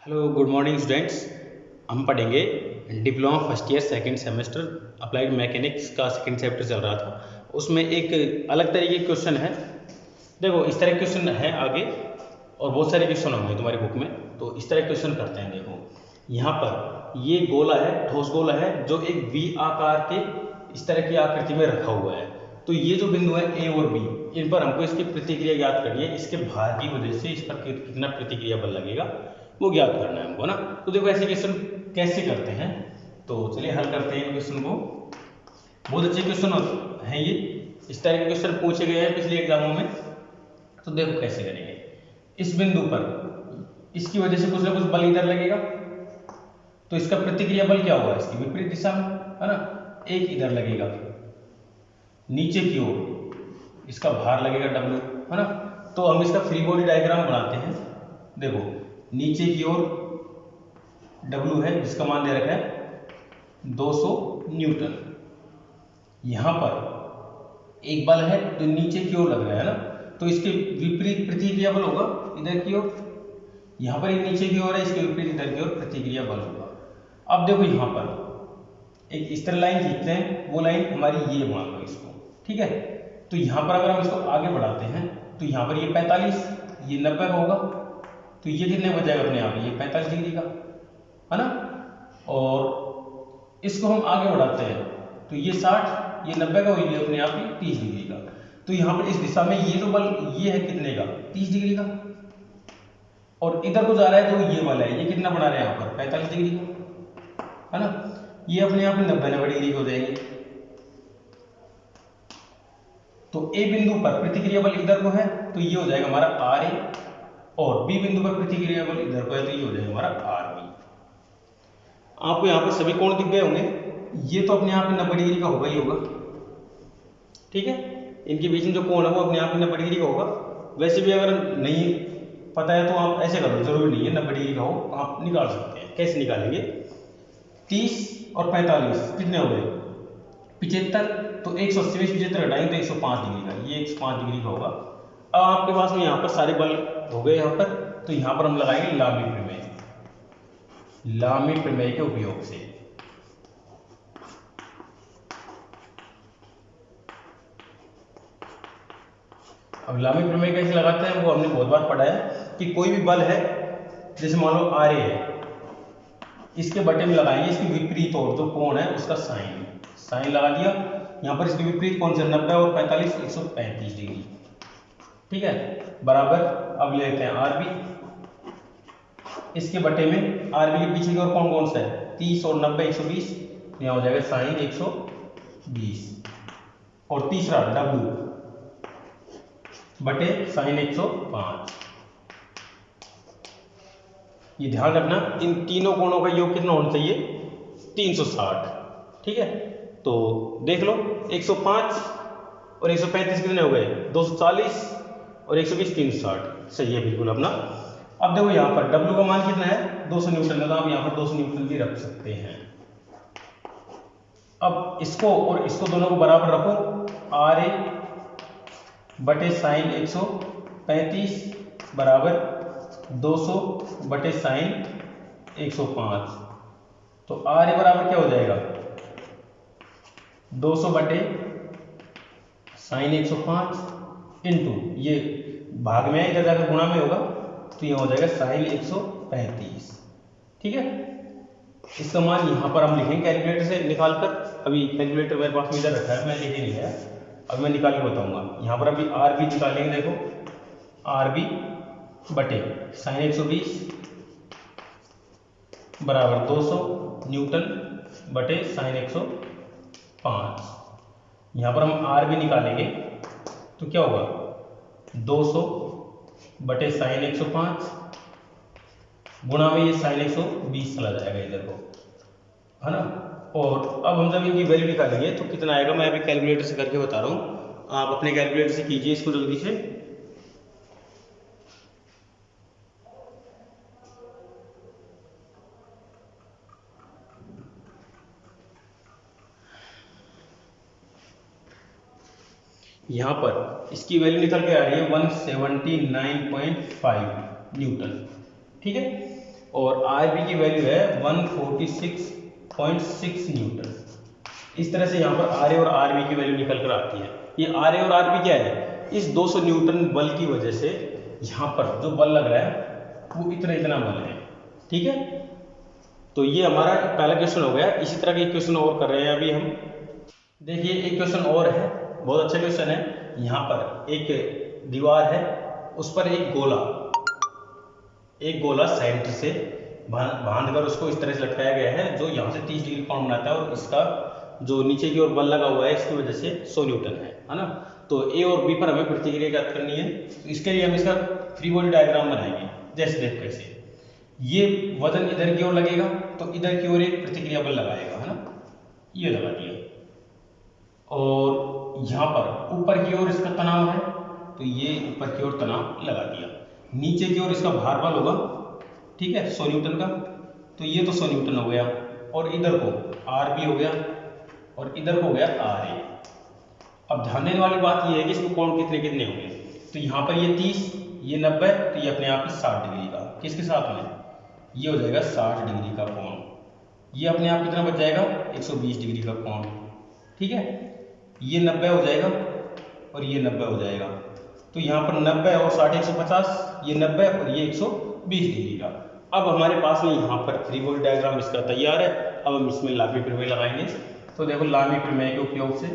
Hello good morning students. हम पढ़ेंगे diploma first year second semester applied mechanics का second chapter चल रहा था। उसमें एक अलग तरीके के क्वेश्चन है। देखो इस तरह के क्वेश्चन है आगे और बहुत सारे क्वेश्चन होंगे तुम्हारी बुक में। तो इस तरह क्वेश्चन करते हैं। देखो यहाँ पर ये गोला है, ठोस गोला है जो एक वी आकार के इस तरह की आकृति में रखा हुआ है। तो ये जो बिंदु है ए और बी, इन पर हमको इसकी प्रतिक्रिया ज्ञात करनी है। इसके भार की वजह से इस पर कितना प्रतिक्रिया बल लगेगा वो ज्ञात करना है हमको ना। तो देखो ऐसे क्वेश्चन कैसे करते हैं, तो चलिए हल करते हैं क्वेश्चन को। बहुत अच्छे क्वेश्चन हैं ये, इस तरह के क्वेश्चन पूछे गए हैं पिछले एग्जामों में। तो देखो कैसे करेंगे। इस बिंदु पर इसकी वजह से कुछ ना कुछ बल इधर लगेगा, तो इसका प्रतिक्रिया बल क्या होगा, इसकी विपरीत दिशा में, है ना। एक इधर लगेगा नीचे की ओर, इसका भार लगेगा W, है ना। तो हम इसका फ्री बॉडी डायग्राम बनाते हैं। देखो नीचे की ओर W है जिसका मान दे रखा है 200 न्यूटन। यहां पर एक बल है जो नीचे की ओर लग रहा है ना, तो इसके विपरीत प्रतिक्रिया बल होगा इधर की ओर। यहां पर नीचे की ओर है, इसके विपरीत इधर की ओर प्रतिक्रिया बल होगा। अब देखो यहां पर एक इस तरह लाइन खींचते हैं, वो लाइन हमारी ये मान लो इसको, ठीक है। तो यहां पर अगर हम इसको आगे बढ़ाते हैं तो यहां पर ये 45, ये 90 का होगा। तो ये कितने हो जाएगा अपने आप, ये 45 डिग्री का, है ना। और इसको हम आगे बढ़ाते हैं तो ये 60, ये 90 का, ये अपने आप ही 30 डिग्री का। तो यहाँ पर इस दिशा में ये जो बल ये है कितने का, 30 डिग्री का। और इधर को जा रहा है तो ये बल है, ये कितना बना रहे हैं यहाँ पर 45 डिग्री का, है ना। ये अपने आप ही 90 डिग्री हो जाएगी। तो ए बिंदु पर प्रतिक्रिया बल इधर को है तो ये हो जाएगा हमारा आर ए, और बी बिंदु पर प्रतिक्रिया बल इधर को है तो ये हो जाएगा हमारा आर बी। आपको यहाँ पर सभी कोण दिख गए होंगे। ये तो अपने आप ही 90 डिग्री का होगा ही होगा, ठीक है। इनके बीच में जो कोण है वो अपने आप ही 90 डिग्री का होगा। वैसे भी अगर नहीं पता है तो आप ऐसे करो, जरूरी नहीं है 90 डिग्री का हो, आप निकाल सकते हैं। कैसे निकालेंगे, 30 और 45 कितने हो गए 75। तो 180 में 75 घटाएंगे तो 105 डिग्री का, ये 105 डिग्री का होगा। अब आपके पास में यहाँ पर सारे बल हो गए यहाँ पर, तो यहाँ पर हम लगाएंगे लामी प्रमेय। लामी प्रमेय के उपयोग से अब लामी प्रमेय कैसे लगाते हैं वो हमने बहुत बार पढ़ा है कि कोई भी बल है, जैसे मान लो आर ए है, इसके बटे में लगाएंगे इसकी विपरीत ओर जो कोण है उसका साइन लगा दिया। यहाँ पर इसके विपरीत कौन से 90 और 45, 135 डिग्री, ठीक है, बराबर। अब लेते हैं आर बी, इसके बटे में आर बी के पीछे की ओर कौन कौन सा है, 30 और 90 120, यहाँ हो जाएगा साइन 120। और तीसरा W बटे साइन 105। ये ध्यान रखना इन तीनों कोणों का योग कितना होना चाहिए, 360, ठीक है। तो देख लो 105 और 135 कितने हो गए, 240 और 120 360, सही है बिल्कुल अपना। अब देखो यहाँ पर W का मान कितना है 200 न्यूटन का, तो आप यहाँ पर 200 न्यूटन भी रख सकते हैं। अब इसको और इसको दोनों को बराबर रखो, आर ए बटे साइन 135 बराबर 200 बटे साइन 105। तो आर ए बराबर क्या हो जाएगा 200 बटे साइन 105 इंटू ये भाग में है, इधर जाकर गुणा में होगा तो यह हो जाएगा साइन 135, ठीक है। इसका मान यहाँ पर हम लिखेंगे कैलकुलेटर से निकाल कर। अभी कैलकुलेटर मेरे पास में इधर रखा है, मैं लेके नहीं गया, अभी मैं निकाल के बताऊंगा। यहाँ पर अभी आर बी निकालेंगे। देखो आर बी बटे साइन 120 बराबर 200 न्यूटन बटे साइन 105। यहाँ पर हम आर बी निकालेंगे तो क्या होगा 200 बटे साइन 105 गुणा में ये साइन 120 चला जाएगा इधर को, है ना। और अब हम जब इनकी वैल्यू निकालेंगे तो कितना आएगा, मैं अभी कैलकुलेटर से करके बता रहा हूँ, आप अपने कैलकुलेटर से कीजिए इसको जल्दी से। यहाँ पर इसकी वैल्यू निकल के आ रही है 179.5 न्यूटन, ठीक है। और आरबी की वैल्यू है 146.6 न्यूटन। इस तरह से यहाँ पर आर ए और आरबी की वैल्यू निकल कर आती है। ये आर ए और आरबी क्या है, इस 200 न्यूटन बल की वजह से यहाँ पर जो बल लग रहा है वो इतना बल है। ठीक है, तो ये हमारा पहला क्वेश्चन हो गया। इसी तरह के क्वेश्चन और कर रहे हैं अभी हम। देखिए एक क्वेश्चन और है, बहुत अच्छा क्वेश्चन है। यहाँ पर एक दीवार है, उस पर एक गोला सेंटर से बांध कर उसको इस तरह से लटकाया गया है जो यहाँ से 30 डिग्री कोण बनाता है, और इसका जो नीचे की ओर बल लगा हुआ है इसकी वजह से 100 न्यूटन है ना। तो ए और बी पर हमें प्रतिक्रिया ज्ञात करनी है। तो इसके लिए हम इसका फ्री बॉडी डायग्राम बनाएंगे। जैसे देखो कैसे, ये वजन इधर की ओर लगेगा तो इधर की ओर एक प्रतिक्रिया बल लगाएगा, है ना, ये लगा दिया। और यहाँ पर ऊपर की ओर इसका तनाव है तो ये ऊपर की ओर तनाव लगा दिया। नीचे की ओर इसका भार बल होगा, ठीक है, 100 न्यूटन का, तो ये तो 100 न्यूटन हो गया। और इधर को आर बी हो गया और इधर को हो गया आर ए। अब ध्यान देने वाली बात ये है कि इसमें कोण कितने कितने होंगे। तो यहाँ पर ये 30, ये 90, तो ये अपने आप ही 60 डिग्री का, किसके साथ में, ये हो जाएगा 60 डिग्री का कोण। ये अपने आप कितना बच जाएगा, 120 डिग्री का कोण। ठीक है, ये 90 हो जाएगा और ये 90 हो जाएगा। तो यहाँ पर 90 और 60 150, ये 90 और ये 120 डिग्री का। अब हमारे पास में यहाँ पर फ्री बॉडी डायग्राम इसका तैयार है। अब हम इसमें लामी प्रमेय लगाएंगे। तो देखो लामी प्रमेय के उपयोग से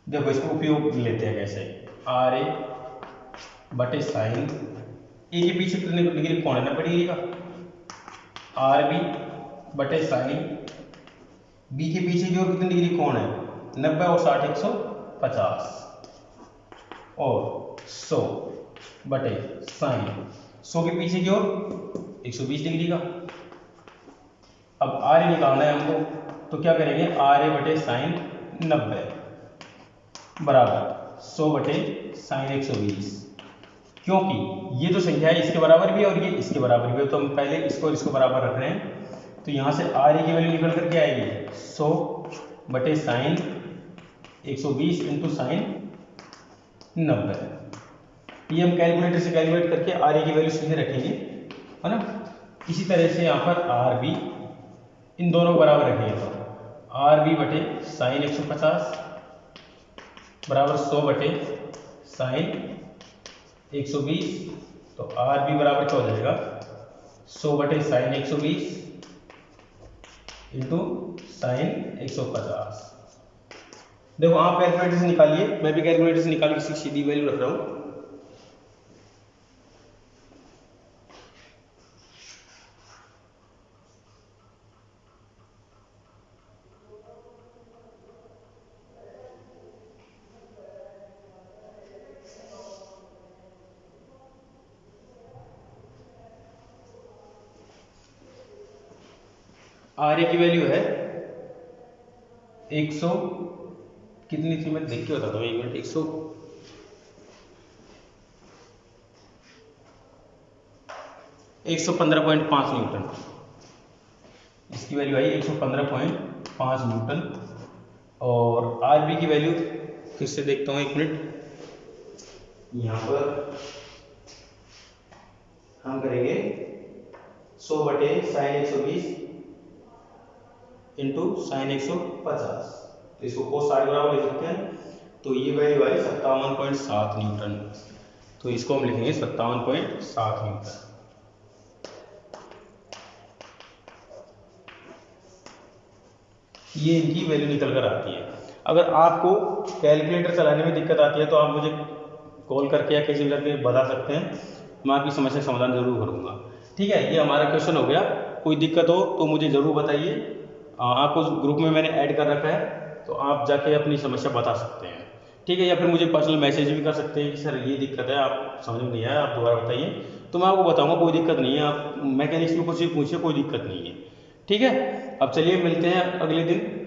देखो इसको उपयोग लेते हैं कैसे। आर ए बटे साइन ए के पीछे कितने डिग्री कोण है, 90 डिग्री का। आर बी बटे साइन बी के पीछे की ओर कितने डिग्री कोण है, 90 और 60 150, और 100 बटे साइन 100 के पीछे की ओर 120 डिग्री का। अब आर ए निकालना है हमको, तो क्या करेंगे, आर ए बटे साइन 90 बराबर 100 बटे साइन 120, क्योंकि ये जो संख्या है इसके बराबर भी है और ये इसके बराबर भी है, तो हम पहले इसको और इसको बराबर रख रहे हैं। तो यहाँ से आर ए की वैल्यू निकल कर क्या आएगी, 100 बटे साइन 120 इंटू साइन 90। ये हम कैलकुलेटर से कैलकुलेट करके आर ए की वैल्यू सीधे रखेंगे, है ना। इसी तरह से यहाँ पर आर बी, इन दोनों को बराबर रखेंगे, तो आर बी बटे साइन 150 बराबर 100 बटे साइन 120, तो आर बी बराबर क्या हो जाएगा, 100 बटे साइन 120 इंटू साइन 150। देखो आप कैलकुलेटर से निकालिए, मैं भी कैलकुलेटर से निकाल के सीधी वैल्यू रख रहा हूँ। आर ए की वैल्यू है 100 कितनी थी, मैं देख के बताता हूँ, 1 मिनट। 115.5 न्यूटन, इसकी वैल्यू आई 115.5 न्यूटन। और आर बी की वैल्यू फिर से देखता हूँ, 1 मिनट। यहाँ पर हम करेंगे 100 बटे साइन 120 इंटू साइन 150, तो इसको cos 60 बराबर ले सकते हैं। तो ये वैल्यू आई 57.7 न्यूटन, तो इसको हम लिखेंगे 57.7 न्यूटन। ये इनकी वैल्यू निकल कर आती है। अगर आपको कैलकुलेटर चलाने में दिक्कत आती है तो आप मुझे कॉल करके या किसी करके बता सकते हैं, मैं आपकी समस्या का समाधान जरूर करूँगा। ठीक है, ये हमारा क्वेश्चन हो गया। कोई दिक्कत हो तो मुझे ज़रूर बताइए। आपको ग्रुप में मैंने ऐड कर रखा है, तो आप जाके अपनी समस्या बता सकते हैं। ठीक है, या फिर मुझे पर्सनल मैसेज भी कर सकते हैं कि सर ये दिक्कत है, आप समझ में नहीं आया, आप दोबारा बताइए, तो मैं आपको बताऊंगा, कोई दिक्कत नहीं है। आप मैकेनिक्स में कुछ भी पूछिए, कोई दिक्कत नहीं है। ठीक है, अब चलिए मिलते हैं अगले दिन।